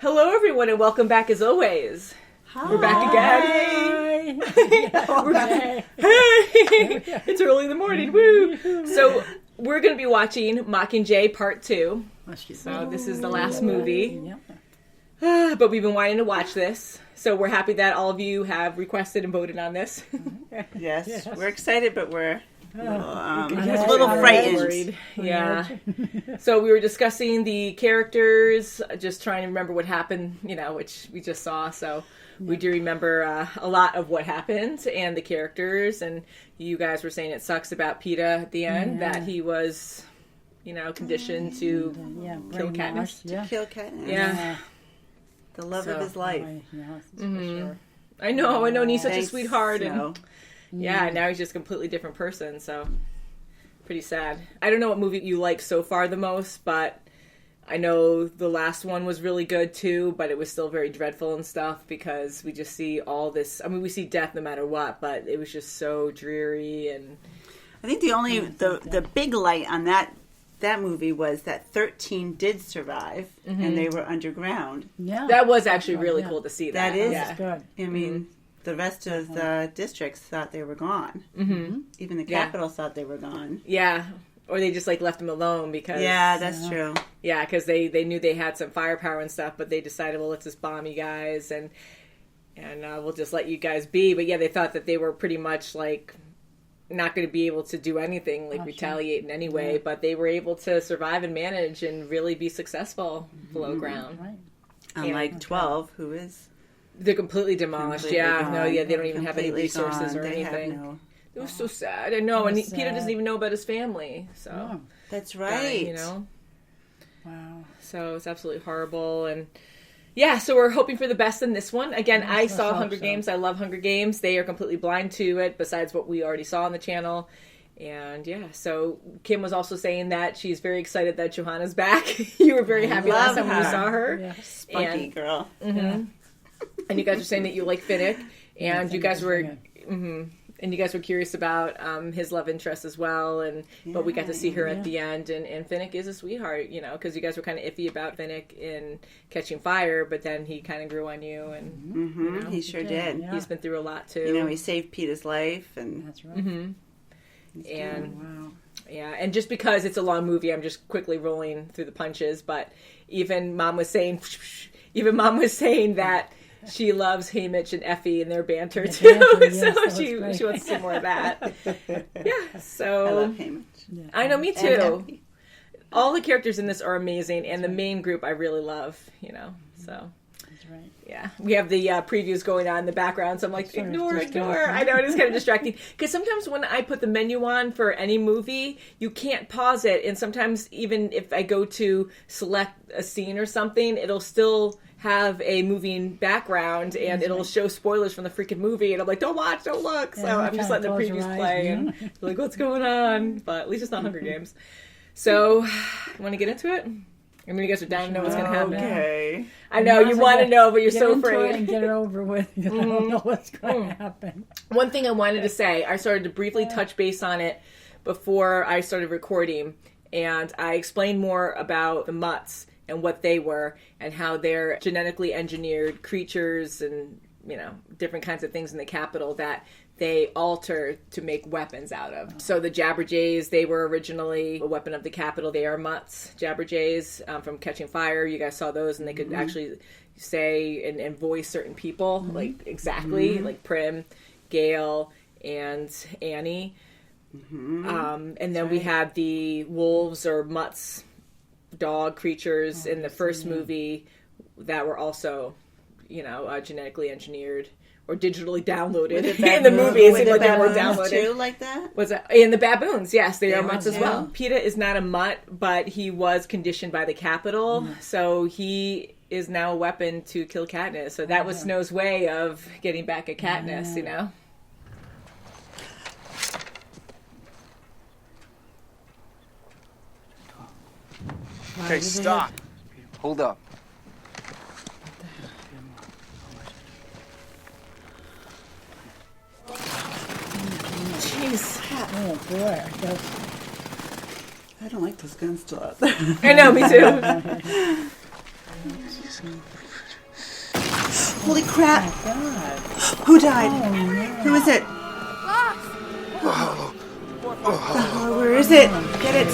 Hello, everyone, and welcome back as always. Hi. We're back again. We're back. Hey, it's early in the morning. Woo! So we're going to be watching Mockingjay Part 2. So this is the last movie. But we've been wanting to watch this. So we're happy that all of you have requested and voted on this. Yes, we're excited, but we're a Yes, little we're frightened. worried. Yeah. So we were discussing the characters, just trying to remember what happened, which we just saw. So we do remember a lot of what happened and the characters. And you guys were saying it sucks about PETA at the end, that he was, conditioned to kill Katniss. To kill Katniss. Yeah. The love of his life. Sure. I know. And he's such a Thanks, sweetheart. Snow. And now he's just a completely different person. So pretty sad. I don't know what movie you like so far the most, but I know the last one was really good too, but it was still very dreadful and stuff because we just see all this. I mean, we see death no matter what, but it was just so dreary. And I think the only the big light on that movie was that 13 did survive and they were underground. Yeah, that was actually really cool to see. That is good. I mean, the rest of the districts thought they were gone. Mm-hmm. Even the capital thought they were gone. Yeah. Or they just left them alone because... Yeah, that's true. Yeah, because they knew they had some firepower and stuff, but they decided, well, let's just bomb you guys and we'll just let you guys be. But yeah, they thought that they were pretty much not going to be able to do anything, retaliate in any way, but they were able to survive and manage and really be successful below ground. Right. Unlike 12, who is... They're completely demolished. Completely Gone. No, they don't even have any Completely resources gone. or They have anything. It was so sad. I know, and Peter doesn't even know about his family. So That's right. Wow. So it's absolutely horrible, and yeah. So we're hoping for the best in this one. Again, I saw Hunger Games. I love Hunger Games. They are completely blind to it. Besides what we already saw on the channel. And yeah, so Kim was also saying that she's very excited that Johanna's back. You were very happy last time when you saw her. Yeah. Spunky girl. Mm-hmm. And you guys were saying that you like Finnick, and you guys were, and you guys were curious about his love interest as well. But we got to see her at the end, and Finnick is a sweetheart, because you guys were kind of iffy about Finnick in Catching Fire, but then he kind of grew on you, and He sure did. Yeah. he's been through a lot too. He saved Peter's life, and That's right. And Wow. yeah, and just because it's a long movie, I'm just quickly rolling through the punches. But even Mom was saying that she loves Haymitch and Effie and their banter too. So she wants to see more of that. Yeah, so I love him. Yeah. I know, me And too. Effie. All the characters in this are amazing, and the main group I really love. So. That's right. Yeah, we have the previews going on in the background, so I'm like, Sure, ignore. just I know, it is kind of distracting. Because sometimes when I put the menu on for any movie, you can't pause it. And sometimes even if I go to select a scene or something, it'll still have a moving background, and it'll show spoilers from the freaking movie. And I'm like, don't watch, don't look. So I'm just letting the previews play, and like, what's going on? But at least it's not Hunger Games. So, want to get into it? I mean, you guys are dying to know what's going to happen. Okay. I know, you want to know, but you're Get so into it afraid. and get it over with. You don't know what's going to happen. One thing I wanted to say, I started to briefly touch base on it before I started recording, and I explained more about the mutts and what they were and how they're genetically engineered creatures and, different kinds of things in the capital that they alter to make weapons out of. So the Jabberjays, they were originally a weapon of the capital. They are mutts, Jabberjays, from Catching Fire. You guys saw those, and they could actually say and voice certain people, like Prim, Gale, and Annie. And then we have the wolves or mutts, dog creatures in the first movie that were also, genetically engineered or digitally downloaded in the movie. It seemed like they were downloaded. Too, like that? Was that? And the baboons, yes, they are mutts as too. well. PETA is not a mutt, but he was conditioned by the capital, so he is now a weapon to kill Katniss. So that was Snow's way of getting back at Katniss, Okay, stop. Hold up. Jeez. Oh, boy. I guess. I don't like those guns still out there. I know, me too. Holy crap! God. Who died? Oh, no. Who is it? Where is it? Get it!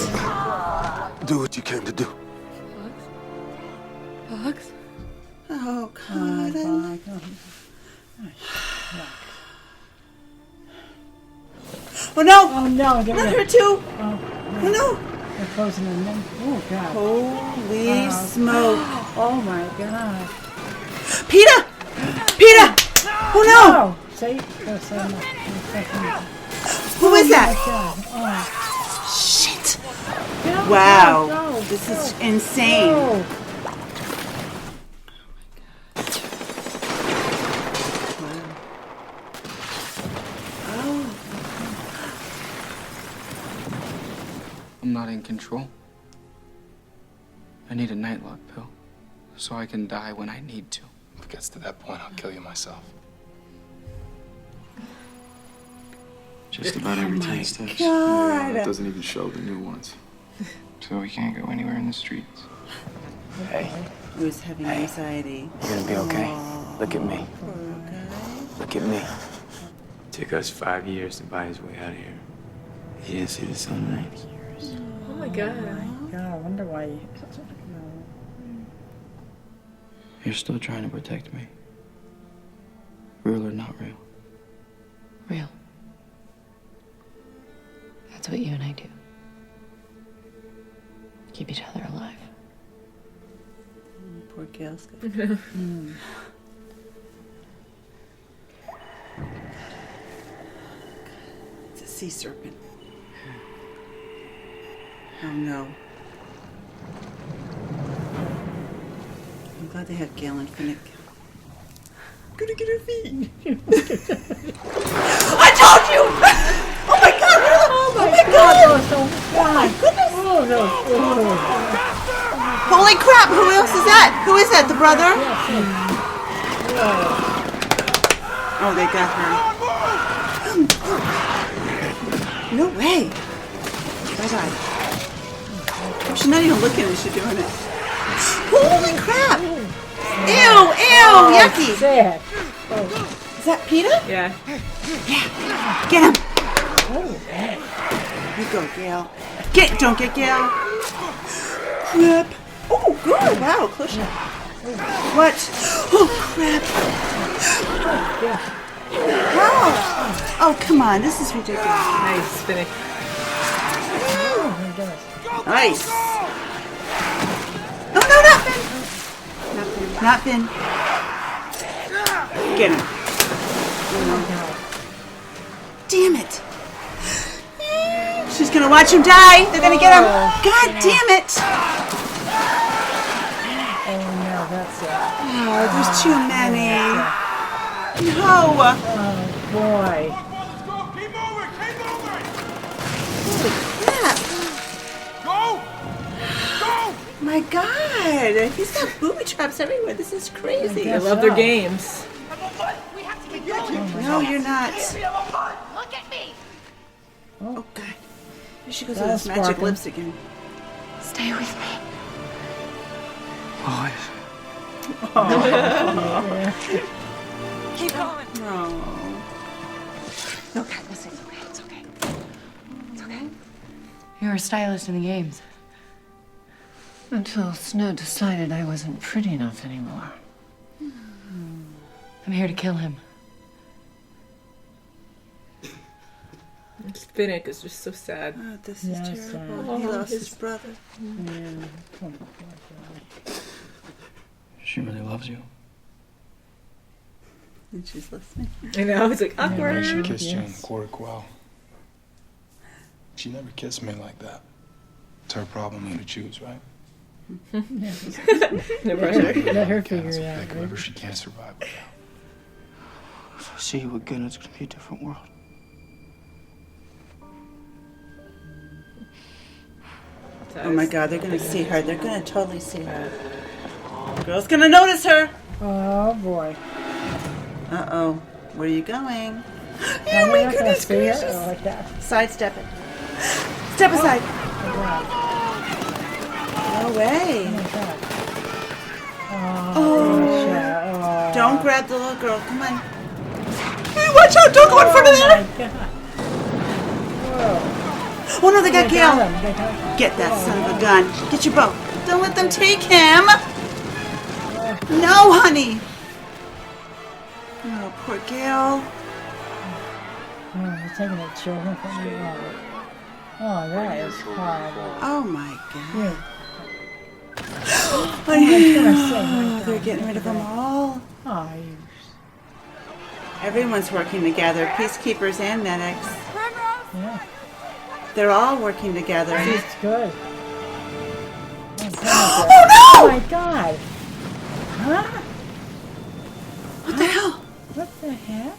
Do what you came to do. Bugs? Oh God! Oh no! Oh, no. They're Not her too! Oh, Oh no! they're closing in. Oh, God. Holy smoke! Oh, my God. Peter! Peter! Oh no! Oh, see? Who is that? God. Oh. Shit! No, Wow! no, no. This is insane. Oh. I'm not in control. I need a nightlock pill so I can die when I need to. If it gets to that point, I'll kill you myself. Just about every 10 steps. God! It doesn't even show the new ones. So we can't go anywhere in the streets. Hey, Who's having anxiety? you're gonna be okay. Look at me. Poor guy. Look at me. Took us 5 years to buy his way out of here. He didn't see the sunlight. Oh my God. God, I wonder why. No. You're still trying to protect me. Real or not real? Real. That's what you and I do. Keep each other alive. Poor Gail's got It's a sea serpent. Oh no. I'm glad they have Gail and Finnick. Gonna get her feet. I told you! Oh my God! Oh my God! Oh my goodness! Oh, no. Oh. Holy crap! Who else is that? Who is that? The brother? Oh, they got her. No way. Bye-bye. Oh, she's not even looking as she's doing it. Holy crap! Ew! Ew! Yucky! Sad. Is that Peter? Yeah. Get him! You go, Gail. Don't get Gail. Crap. Oh, good. Wow, close shot. What? Oh, crap. Wow. Oh, come on. This is ridiculous. Nice spinning. Nice. No, no, not Finn. Not Finn. Get him. Damn it. She's gonna watch him die. They're gonna get him. God damn it. Oh, no, that's it. Oh, there's too many. No. Oh, boy. Holy crap. My God. He's got booby traps everywhere. This is crazy. I love their games. No, you're not. Look at me. Oh, God. Here she goes with That's those magic sparkling. lips again. Stay with me. Always. Keep going. Oh. Okay, listen, it's okay, it's okay. It's okay. You were a stylist in the games. Until Snow decided I wasn't pretty enough anymore. I'm here to kill him. Finnick is just so sad. Oh, this is Yes, terrible. uh, He lost his brother. She really loves you. And she's listening. I know, it's like awkward. She kissed you in Yes. the quarter quell. She never kissed me like that. It's her problem who to choose, right? Never Let her figure it out, Pick right? whoever she can't survive without. If I see you again, it's gonna be a different world. Oh my God, they're gonna see her. They're gonna totally see her. Girl's gonna notice her. Oh, boy. Uh-oh. Where are you going? Now Oh we're my not gonna goodness see it gracious. like that. Sidestep it. Step aside. No way. Oh, my God. Oh. Gotcha. Oh. Don't grab the little girl. Come on. Hey, watch out. Don't go in front of there. Oh, no, they got Gail. Get that son of a gun. Get your bow. Don't let them take him. No, honey. Oh, poor Gail. Oh, they're taking the children from me. Oh, that is horrible. Oh, my God. Yeah. Oh, they're getting rid of them all. Oh, you. Everyone's working together. Peacekeepers and medics. Yeah. They're all working together. It's good. Oh, no! Oh, my God. Huh? What the hell? What the heck?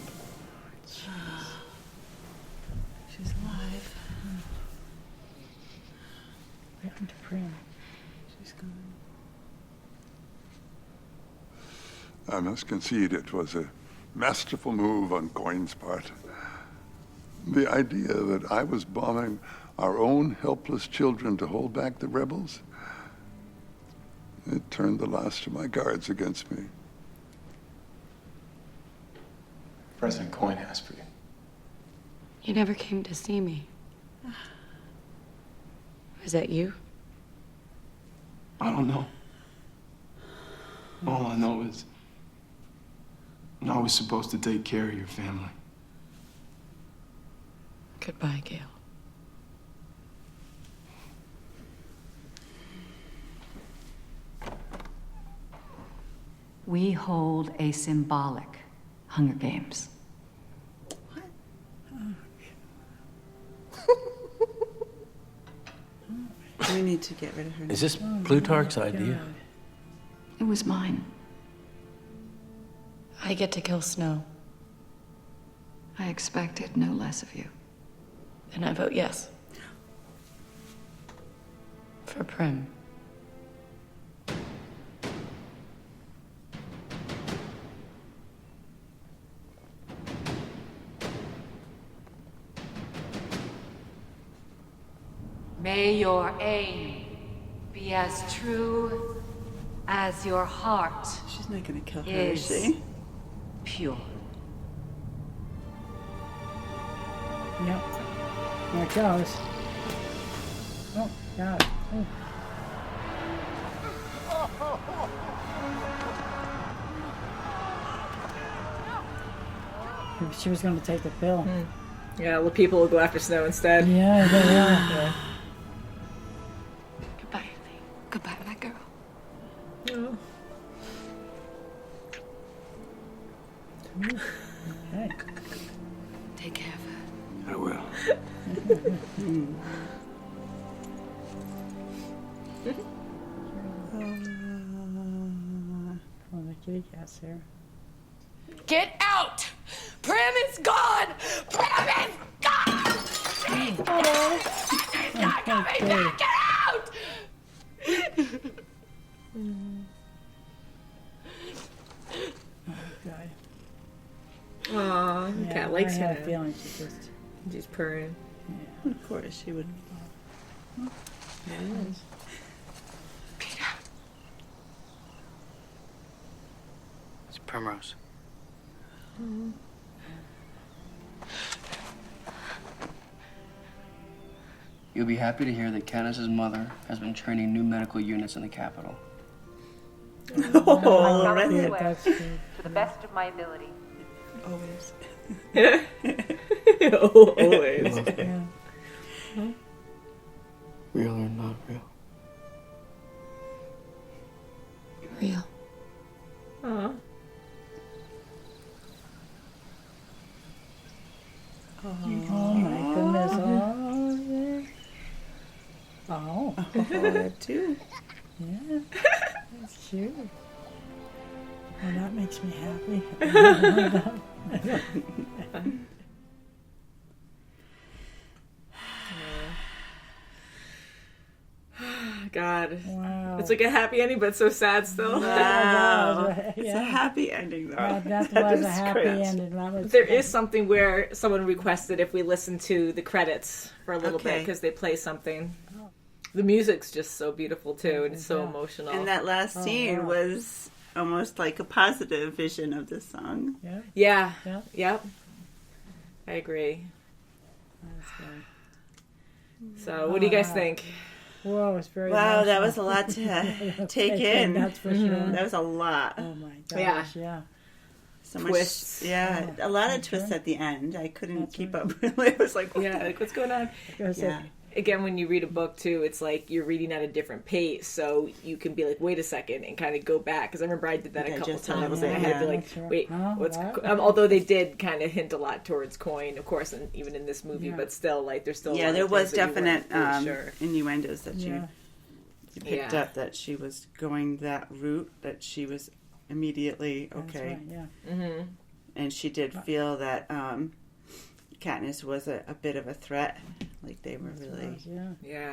She's alive. What happened to Prim? She's gone. I must concede it was a masterful move on Coyne's part. The idea that I was bombing our own helpless children to hold back the rebels, it turned the last of my guards against me. President Coyne asked for you. You never came to see me. Was that you? I don't know. All I know is I was supposed to take care of your family. Goodbye, Gail. We hold a symbolic Hunger Games. We need to get rid of her. Is this Plutarch's idea? It was mine. I get to kill Snow. I expected no less of you. And I vote yes. For Prim. May your aim be as true as your heart She's not going to kill her, is is she? pure. Yep. There it goes. Oh, God. Oh. She was going to take the pill. Yeah, the people will go after Snow instead. Yeah, they are. Yeah. Goodbye, Lee. Goodbye, my girl. Oh. Okay. Take care of her. I will. Oh, the kitty cat's there. Get out! Prim is gone! Prim is gone! She's not coming back! Get out! God. Aw, the cat likes I had a him. feeling She's purring. Of course, she would. It's Primrose. You'll be happy to hear that Candace's mother has been training new medical units in the capital. Oh, Yeah, redhead. that's good. To the best of my ability. Always. Always. Yeah. Real or not real? Real. Aw. Oh my goodness. Oh, yeah. Oh. That too. Yeah. That's cute. Oh, that makes me happy. God. Wow. It's like a happy ending, but so sad still. Wow. Yeah. It's a happy ending, though. That That was is a happy great. ending. That was There is something where someone requested if we listen to the credits for a little bit Okay. because they play something. The music's just so beautiful too, and it's so Yeah. emotional. And that last scene wow. was almost like a positive vision of this song. Yeah. Yeah. Yeah. Yep. I agree. That's good. So, what do you guys think? Whoa, it's very Wow, that emotional. was a lot to take in. That's for sure. That was a lot. Oh my Yeah. gosh, yeah. So Twists. much, yeah, Oh, a lot of that's twists right. at the end. I couldn't That's keep right. up. Really, it was like, Yeah, like what's going on? yeah. Again, when you read a book too, it's like you're reading at a different pace, so you can be like, wait a second, and kind of go back. Because I remember I did that a couple Digest it, times, and I yeah. had to like, That's right. wait, Huh? what's? What? Although they did kind of hint a lot towards Coin, of course, and even in this movie, Yeah. but still, like, there's still a Yeah, lot there of was things that you weren't definite fully sure. innuendos that Yeah. you picked Yeah. up that she was going that route, that she was immediately That's okay. right, yeah. And she did feel that Katniss was a bit of a threat. Like they were really. Yeah. Yeah.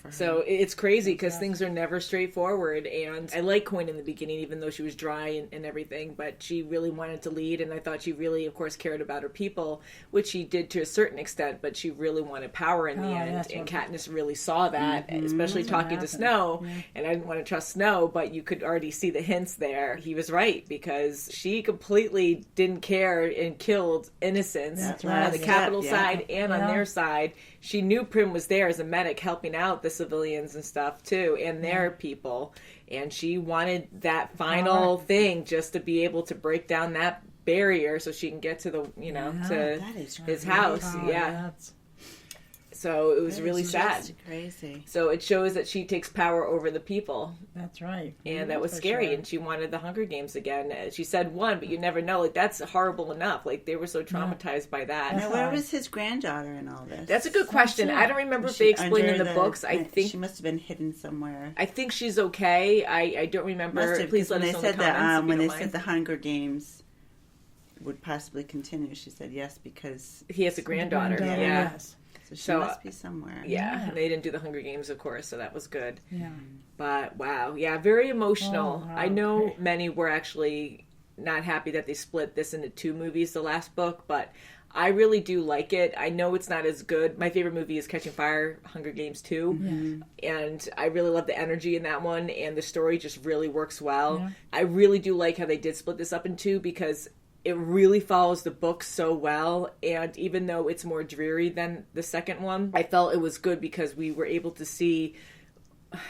For her. So it's crazy because things are never straightforward, and I like Coin in the beginning, even though she was dry and everything, but she really wanted to lead, and I thought she really, of course, cared about her people, which she did to a certain extent, but she really wanted power in the Oh, end, that's and what- Katniss really saw that, especially That's what talking to happened. Snow, Yeah. and I didn't want to trust Snow, but you could already see the hints there. He was right, because she completely didn't care and killed innocents That's on right. the Yeah, Capitol yeah. side and on Yeah. their side. She knew Prim was there as a medic helping out the civilians and stuff too, and their people, and she wanted that final thing, just to be able to break down that barrier so she can get to the to that is his crazy. house. Oh, Yeah, that's- so it was That really is sad. just crazy. So it shows that she takes power over the people, That's right. and that was For scary. sure. And she wanted the Hunger Games again. She said one, but you never know. Like, that's horrible enough. Like, they were so traumatized by that. Now, where was his granddaughter in all this? That's a good question. I don't remember if they explained in the books. I think she must have been hidden somewhere. I think she's okay. I don't remember. Must have, Please because let when us they know in the said comments that if you when they don't said mind. the Hunger Games would possibly continue, she said yes because He has a granddaughter. Granddaughter, Yeah. Yes. so she So, must be somewhere. Yeah. Yeah. And they didn't do the Hunger Games, of course, so that was good. Yeah. But wow, yeah, very emotional. Oh, wow. I know many were actually not happy that they split this into two movies, the last book, but I really do like it. I know it's not as good. My favorite movie is Catching Fire, Hunger Games 2. And I really love the energy in that one, and the story just really works well. Yeah. I really do like how they did split this up in two, because it really follows the book so well, and even though it's more dreary than the second one, I felt it was good because we were able to see,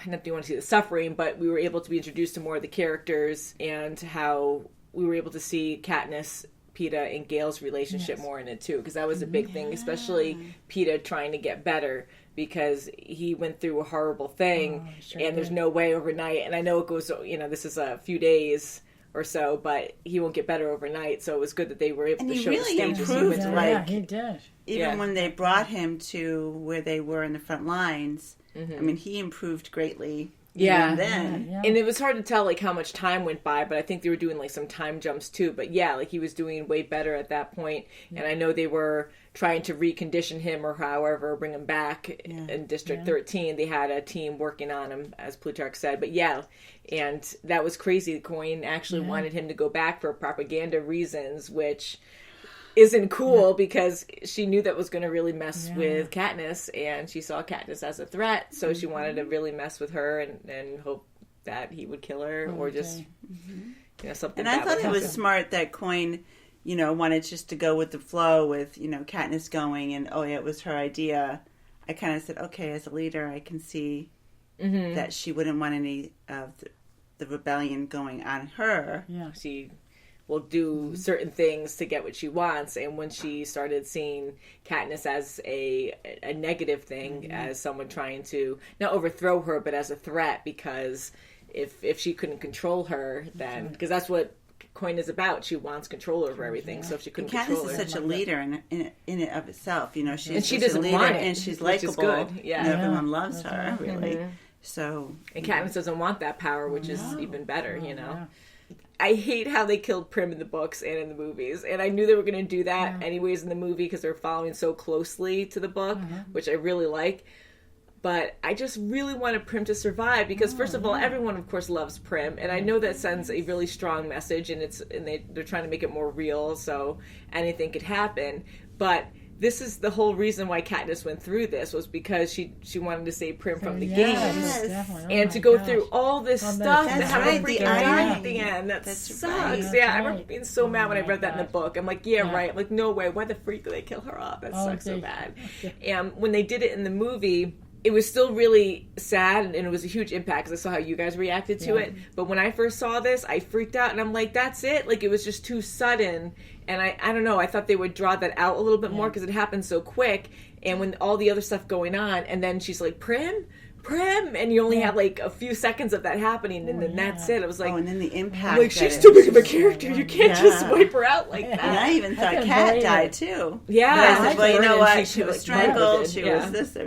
not that you want to see the suffering, but we were able to be introduced to more of the characters, and how we were able to see Katniss, Peeta, and Gale's relationship more in it too, because that was a big thing, especially Peeta trying to get better, because he went through a horrible thing, and there's no way overnight, and I know it goes, this is a few days or so, but he won't get better overnight, so it was good that they were able And to he show really the stages he improved, went through. Yeah, he did. Even Yeah. when they brought him to where they were in the front lines, I mean, he improved greatly. Yeah. Even then. Yeah. And it was hard to tell like how much time went by, but I think they were doing like some time jumps too. But yeah, like he was doing way better at that point. And I know they were trying to recondition him or however bring him back in District 13. They had a team working on him, as Plutarch said. But yeah, and that was crazy. Coin actually wanted him to go back for propaganda reasons, which isn't cool because she knew that was going to really mess with Katniss, and she saw Katniss as a threat, so she wanted to really mess with her and hope that he would kill her or just something. And I bad thought would it was happen. smart that Coin, wanted just to go with the flow with, Katniss going, and it was her idea. I kind of said, okay, as a leader, I can see that she wouldn't want any of the rebellion going on her. Yeah. She will do certain things to get what she wants, and when she started seeing Katniss as a negative thing, as someone trying to not overthrow her, but as a threat, because if she couldn't control her, then because that's what Coin is about, she wants control over everything. So if she couldn't control Katniss her, is such a leader in it of itself. She's And she such doesn't a leader, want it, and she's which is likable. good. Yeah. And everyone Yeah. loves her, really. So and Katniss doesn't want that power, which is even better, I hate how they killed Prim in the books and in the movies, and I knew they were going to do that anyways in the movie because they're following so closely to the book, which I really like. But I just really wanted Prim to survive because, first of all, everyone, of course, loves Prim, and I know that sends a really strong message, and they're trying to make it more real, so anything could happen. But this is the whole reason why Katniss went through this, was because she wanted to save Prim from the Yes, games. definitely. Oh And my to go gosh. through all this Oh, stuff that's and have right, a the freaking die irony. at the end. That That's sucks. right. Yeah, That's I remember right. being so mad when I my read that in the gosh. book. I'm like, yeah, Yeah. right. I'm like, no way. Why the freak did they kill her off? That Oh, sucks so they- bad. okay. And when they did it in the movie, it was still really sad, and it was a huge impact because I saw how you guys reacted to Yeah. it. But when I first saw this, I freaked out, and I'm like, that's it? Like, it was just too sudden. And I don't know, I thought they would draw that out a little bit more because it happened so quick. And when all the other stuff going on, and then she's like, Prim? And you only have like a few seconds of that happening, and then that's it. I was like, and then the impact. I'm like, that she's it- too big of a character. You can't just Yeah. wipe her out like And that. I even thought couldn't Kat believe died it. too. Yeah, But I said, well, you know burned, what? and She was like, strangled. murdered. She Yeah. was this.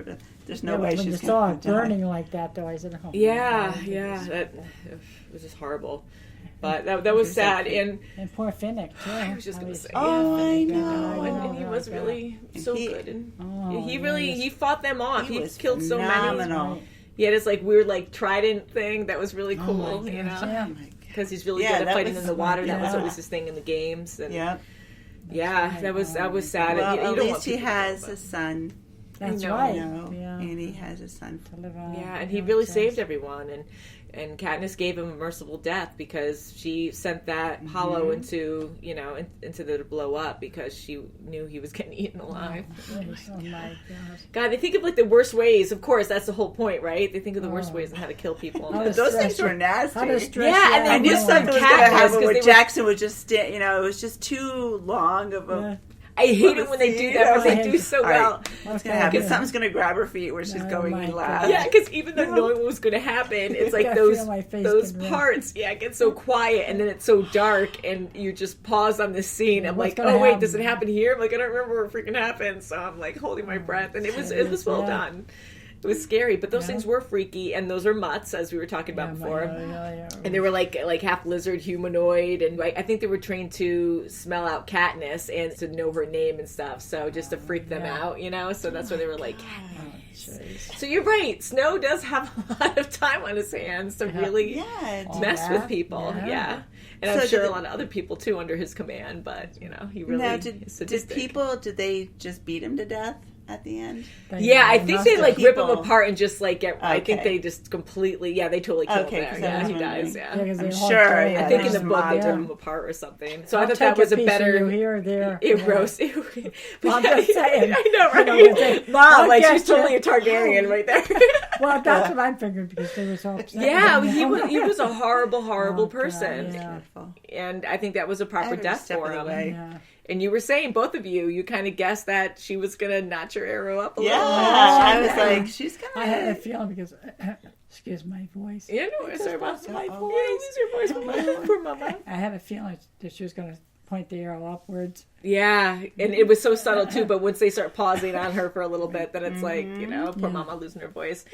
There's no Yeah, way but when she's you saw going it to die. burning like that, though, I said, oh, Yeah, my God, yeah, that it was just horrible. But that was sad, and And poor Finnick, too. I was just gonna say, Oh, yeah, I Finnick, know. and he was Oh, really And so he- good, and Oh, he fought them off. He was killed so many. phenomenal. He had his like weird like trident thing that was really Oh, cool, my you gosh, know, yeah. because he's really Yeah, good at that fighting was- in the water. That was yeah. always his thing in the games, and Yep. yeah, that was sad. Well, You at don't want least he people to has know, a son. That's I know. right. You know, Yeah. and he has a son. To live on. yeah, and he Yeah, really yes. saved everyone, and Katniss gave him a merciful death because she sent that hollow into into the to blow up because she knew he was getting eaten alive. Oh, my gosh. God, they think of like the worst ways. Of course, that's the whole point, right? They think of the worst Oh. ways and how to kill people. How does Those stress things were you- nasty. How does stress Yeah, you and out? they I knew did Oh, something my was Katniss, going to happen 'cause where they were- Jackson would just stand. You know, it was just too long of a. Yeah. I hate it when they do that, but they do so All right. well. What's going to happen? Yeah. Something's going to grab her feet where she's Oh, going my and laugh. God. Yeah, because even though knowing what was going to happen, it's like I those feel my face those getting red. parts. Yeah, it gets so quiet, and then it's so dark, and you just pause on this scene. I'm What's like, gonna oh wait, happen? does it happen here? I'm like, I don't remember what freaking happened, so I'm like holding my breath, and it was well Yeah. done. It was scary, but those Yeah. things were freaky, and those are mutts, as we were talking about before. Yeah. And they were like half lizard, humanoid, and I think they were trained to smell out Katniss and to know her name and stuff. So just to freak them out, So that's why they were like Katniss. So you're right. Snow does have a lot of time on his hands to really Yeah. mess Yeah. with people. Yeah. Yeah. And I'm So sure did a lot of other people too under his command, but he really Now, is did sadistic. did they just beat him to death at the end? Yeah, I think they like rip him People- apart and just like get. I think Okay. they just completely. Yeah, they totally kill Okay, him 'cause there. I Yeah, was he wondering. dies. Yeah, Yeah, 'cause I'm they all sure, die. yeah, I think they in the just book they mobbed rip him. him apart or something. So I I'll thought take that was a piece of better. you here or there. It Yeah. roast. Well, I'm just saying. I know, right? You know, they- Mom, I'll like get she's totally you. a Targaryen right there. Well, that's what I'm figuring because they were so upset. Yeah, with him. he was a horrible Oh, God, person, yeah. and I think that was a I proper would've death stepped for it him. away. Yeah. And you were saying, both of you kind of guessed that she was gonna notch her arrow up a Yeah, little. I was like, she's I had a gonna. feeling because, excuse my voice. Yeah, no, sorry about my that. voice. Yeah, lose your voice, Mama. Poor Mama. I had a feeling that she was going to point the arrow upwards. Yeah, and it was so subtle too. But once they start pausing on her for a little bit, then it's like poor Mama losing her voice.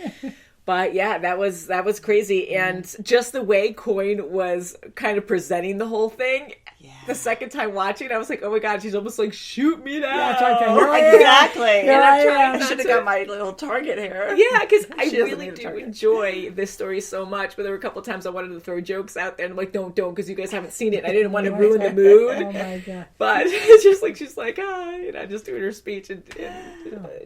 But yeah, that was crazy, and just the way Coin was kind of presenting the whole thing. Yeah. The second time watching, I was like, oh my god, she's almost like, shoot me now. Yeah, it's okay. Here I am. Exactly. Here And I I'm trying. am. I should have got my little target here. Yeah, because I She doesn't really need a do target. enjoy this story so much. But there were a couple times I wanted to throw jokes out there, and I'm like, don't, because you guys haven't seen it. I didn't want to ruin the mood. Oh my God. But it's just like she's like, just doing her speech, and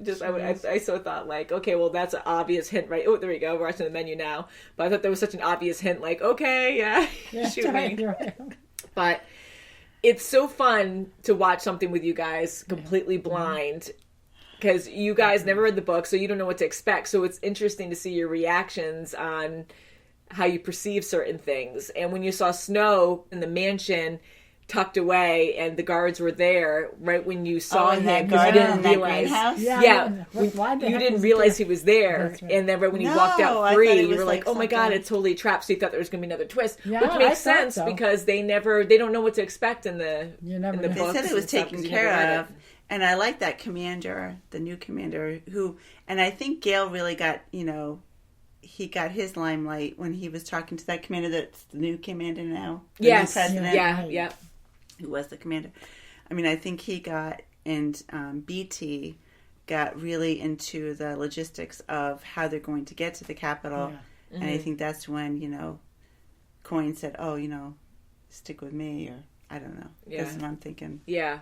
just I so thought like, okay, well that's an obvious hint, right? Oh, there we go. We're watching the menu now. But I thought there was such an obvious hint, like, okay, yeah, shoot me. Here I am. But it's so fun to watch something with you guys completely blind because you guys never read the book, so you don't know what to expect. So it's interesting to see your reactions on how you perceive certain things. And when you saw Snow in the mansion tucked away and the guards were there right when you saw in that him, 'cause you garden, didn't in that realize. greenhouse? Yeah, Why the you heck didn't was he realize there? he was there, That's right. and then right when he No, walked I out thought free, he you was were like, "Oh my god, something. it's totally trapped." So you thought there was going to be another twist, Yeah, which I makes thought sense so. because they don't know what to expect in the You never know. the They books. said it was and stuff, taken 'cause you never read care it. of. And I like that commander, the new commander, and I think Gale really got, he got his limelight when he was talking to that commander that's the new commander now. The new president, yeah. who was the commander. I mean, I think he got, and BT got really into the logistics of how they're going to get to the capital. Yeah. And I think that's when, Coin said, oh, stick with me, or I don't know. Yeah. That's what I'm thinking. Yeah.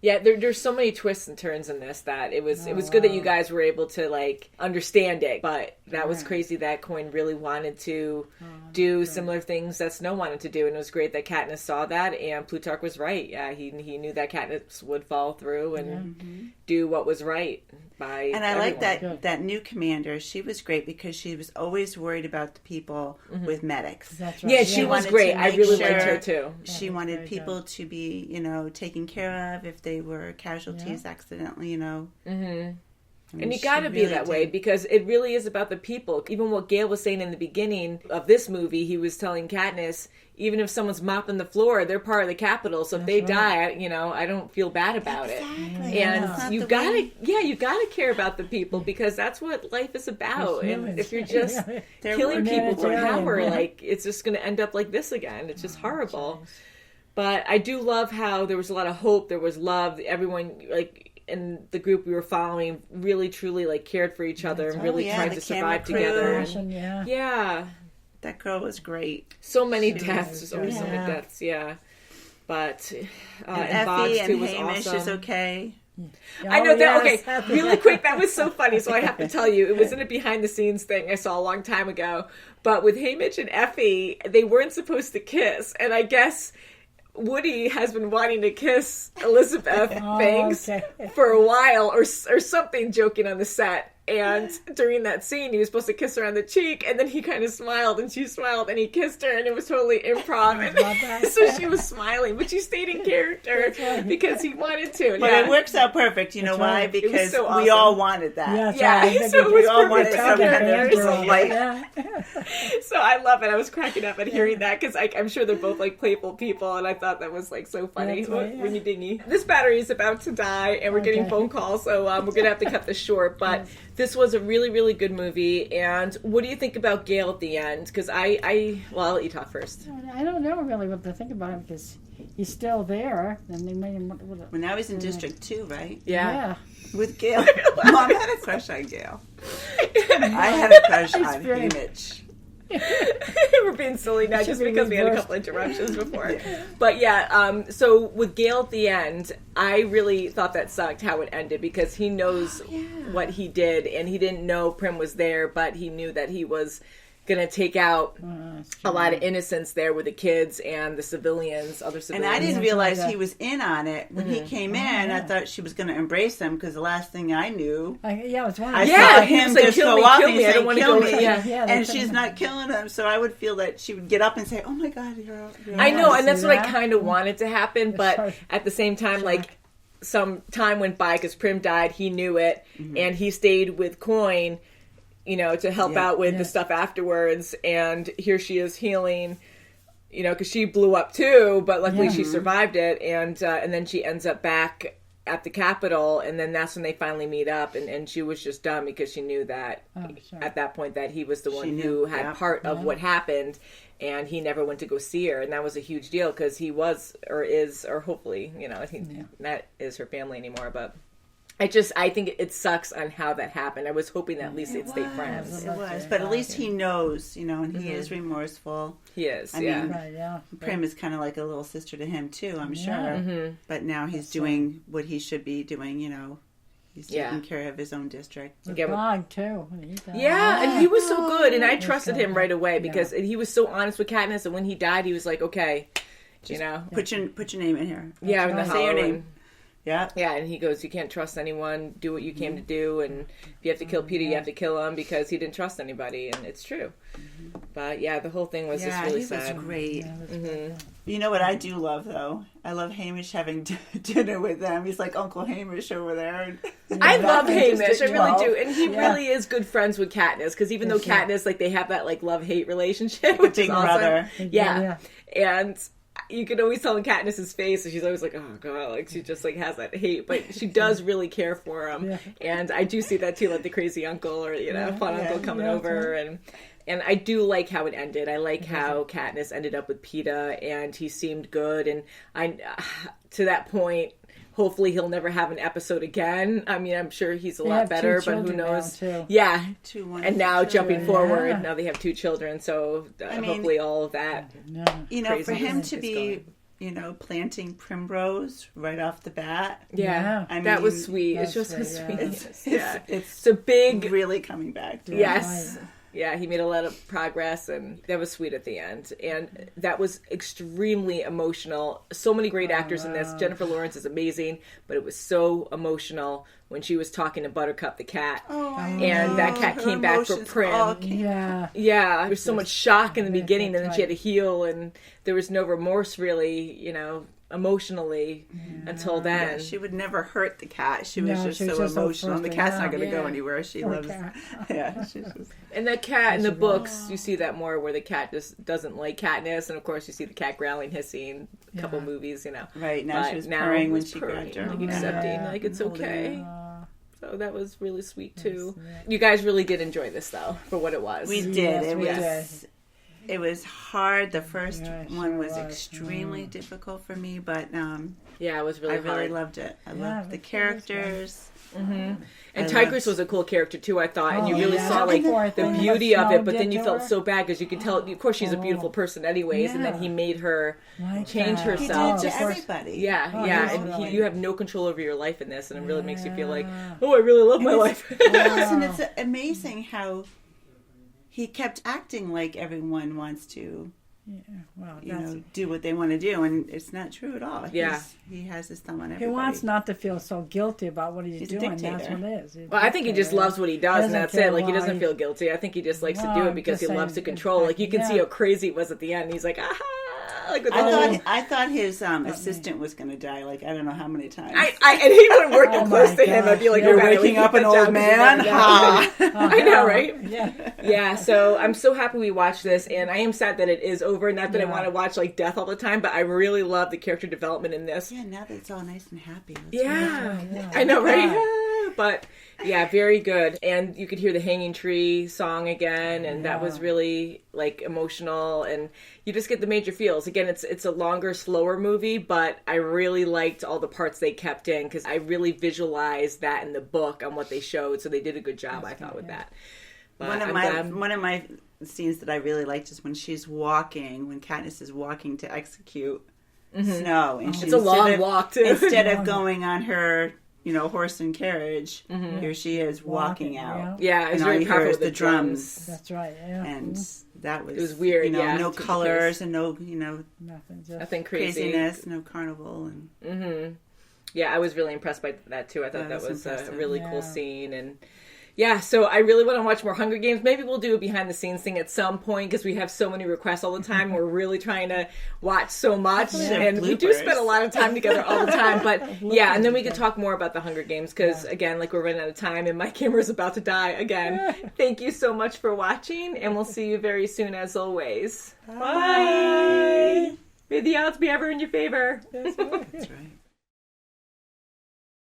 Yeah, there's so many twists and turns in this that it was good that you guys were able to like understand it, but that was crazy that Coin really wanted to do similar things that Snow wanted to do, and it was great that Katniss saw that, and Plutarch was right. Yeah, he knew that Katniss would follow through and do what was right by And I everyone. like that new commander. She was great because she was always worried about the people with medics. That's right. Yeah, she was wanted great. to I make really sure liked her too. She wanted people to be, taken care of if they were casualties accidentally, And you gotta be that way because it really is about the people. Even what Gale was saying in the beginning of this movie, he was telling Katniss, even if someone's mopping the floor, they're part of the Capitol. So if they die, I don't feel bad about it. And you gotta care about the people because that's what life is about. And if you're just killing people for power, like it's just gonna end up like this again. It's just horrible. But I do love how there was a lot of hope. There was love. Everyone, like, in the group we were following really, truly, like, cared for each other and really tried to survive together. And, yeah. That girl was great. So many deaths. There's always so many deaths, But, and Effie Boggs, too, and was Hamish awesome. is okay. I know that. Okay, really quick. That was so funny. So I have to tell you, it was in a behind the scenes thing I saw a long time ago. But with Hamish and Effie, they weren't supposed to kiss, and I guess Woody has been wanting to kiss Elizabeth Banks for a while, or something, joking on the set. And during that scene, he was supposed to kiss her on the cheek, and then he kind of smiled, and she smiled, and he kissed her, and it was totally improv. And so she was smiling, but she stayed in character because he wanted to. But it works out perfect. You know why? Right. Because so awesome. we all wanted that. So it was we all wanted some kind of light. So I love it. I was cracking up at hearing that because I'm sure they're both like playful people, and I thought that was like so funny. Ringy dingy. This battery is about to die, and we're getting phone calls, so we're gonna have to cut this short. But this was a really, really good movie. And what do you think about Gale at the end? Because well, I'll let you talk first. I don't know really what to think about him because he's still there, and they made him. Well, now he's in District 2, right? Yeah. With Gale. Mom had a crush on Gale. I had a crush on Hamish. We're being silly now just because we had a couple interruptions before. But so with Gale at the end, I really thought that sucked how it ended because he knows what he did, and he didn't know Prim was there, but he knew that he was going to take out a lot of innocents there with the kids and the civilians, other civilians. And I didn't realize he was in on it. When he came in, I thought she was going to embrace him because the last thing I knew, it was one. I saw him like, just go off and say, kill me. And she's not killing him. So I would feel that she would get up and say, oh my God, you're I know, and that's what I kind of wanted to happen, but at the same time, like, some time went by because Prim died, he knew it, and he stayed with Coin, to help out with the stuff afterwards, and here she is healing, because she blew up too, but luckily she survived it, and then she ends up back at the Capitol, and then that's when they finally meet up, and she was just dumb because she knew that at that point that he was the one who had part of what happened, and he never went to go see her, and that was a huge deal because he was, or is, or hopefully, I think that is her family anymore, but I think it sucks on how that happened. I was hoping that at least they'd stay friends. It was, but at least he knows, and he is remorseful. He is, I mean, Prim is kind of like a little sister to him too, I'm sure. But now he's doing what he should be doing, He's taking care of his own district. Bog too. And he was so good, and I trusted him right away because he was so honest with Katniss, and when he died, he was like, okay, Put your name in here. Yeah, in the say your name. Yeah. Yeah, and he goes, you can't trust anyone, do what you came to do, and if you have to kill Peter, you have to kill him because he didn't trust anybody, and it's true. But the whole thing was just really sad. Yeah, was great. You know what I do love, though? I love Hamish having dinner with them. He's like Uncle Hamish over there. I love Hamish, I really do, and he really is good friends with Katniss, because even though Katniss, like, they have that, like, love-hate relationship, which is awesome. Brother. Yeah, and you can always tell in Katniss's face, and she's always like, oh god, like she just like has that hate, but she does really care for him, and I do see that too, like the crazy uncle or fun uncle coming over, and I do like how it ended. I like how Katniss ended up with Peeta, and he seemed good, and to that point, hopefully he'll never have an episode again. I mean, I'm sure he's a lot better, but who knows? Yeah. And now jumping forward, now they have 2 children, so hopefully all of that. For him to be planting Primrose right off the bat. Yeah, I that was mean, sweet. It's that's just so sweet, sweet. yeah. It's a big, really coming back to it. yes. Yeah, he made a lot of progress, and that was sweet at the end. And that was extremely emotional. So many great actors in this. Jennifer Lawrence is amazing, but it was so emotional when she was talking to Buttercup the cat. And that cat Her came back for emotions Prim. all came Yeah. Yeah, there was so much shock in the beginning, and then she had to right. heal, and there was no remorse really, emotionally until then. Yeah, she would never hurt the cat. She was No, just she was so just so emotional. And the frustrated. cat's not going to go Yeah. anywhere. She Poor loves. cat. Yeah, she's just. And the cat in the books, you see that more where the cat just doesn't like Katniss, and of course you see the cat growling, hissing, a couple movies, Right, now But she was now purring it when was she purring, grabbed her. like Yeah. accepting, like it's Holding okay. her. So that was really sweet too. You guys really did enjoy this though, for what it was. We did. Yes, it we was. It was hard. The first Yeah, it one sure was was. extremely difficult for me, but Yeah, it was really I really hard. loved it. I Yeah, loved the it was characters. And I Tigress loved- was a cool character too, I thought, and you Oh, really yeah. saw like Poor the thing, beauty the of snow it, but then did you to felt her. so bad because you could tell. Of course, she's a beautiful person, anyways, and then Yeah. he made her Like change that. He herself. did to of course. everybody. Yeah, Oh, yeah, he's and really- you have no control over your life in this, and it really makes you feel like, Yeah. oh, I really love my life. Yes, and it's amazing how he kept acting like everyone wants to, Well, that's, do what they want to do, and it's not true at all. Yeah. He has his thumb on he everybody. wants not to feel so guilty about what he's He's a doing. That's dictator. what it is. He's a Well, I think he just dictator. loves what he does, and Doesn't that's care it. Like, he doesn't why. feel guilty. I think he just likes to No, do it I'm because he just loves to saying, control. Like, you can see yeah. how crazy it was at the end. He's like, like with the whole... I thought his assistant was going to die. Like I don't know how many times. and he wouldn't work Oh close my to him. I'd be like, gosh, "You're yeah. waking Waking up an old man. Ha. I know, right? Yeah. Yeah, so I'm so happy we watched this, and I am sad that it is over. Not that I Yeah. want to watch like death all the time, but I really love the character development in this. Yeah, now that it's all nice and happy. Let's Yeah, I know, right? But yeah, very good. And you could hear the Hanging Tree song again, and that was really like emotional, and you just get the major feels. Again, it's a longer, slower movie, but I really liked all the parts they kept in because I really visualized that in the book on what they showed, so they did a good job, I thought, with that. But One of I'm my glad- one of my scenes that I really liked is when she's walking, when Katniss is walking to execute Snow, and It's a long walk, too. Instead of going on her, horse and carriage, here she is walking out. Yeah, it was And all very you hear powerful is with the drums, That's right. Yeah. and that was It was weird, yeah, no to the colors face. and no Nothing. Just Nothing crazy. craziness, no carnival, and Yeah, I was really impressed by that too. I thought That that was was a impressive. really cool Yeah. scene, and yeah, so I really want to watch more Hunger Games. Maybe we'll do a behind the scenes thing at some point because we have so many requests all the time. We're really trying to watch so much, and we do bloopers. spend a lot of time together all the time. But yeah, and then we could talk more about the Hunger Games because again, like we're running out of time, and my camera's about to die again. Thank you so much for watching, and we'll see you very soon as always. Bye. May the odds be ever in your favor. that's right.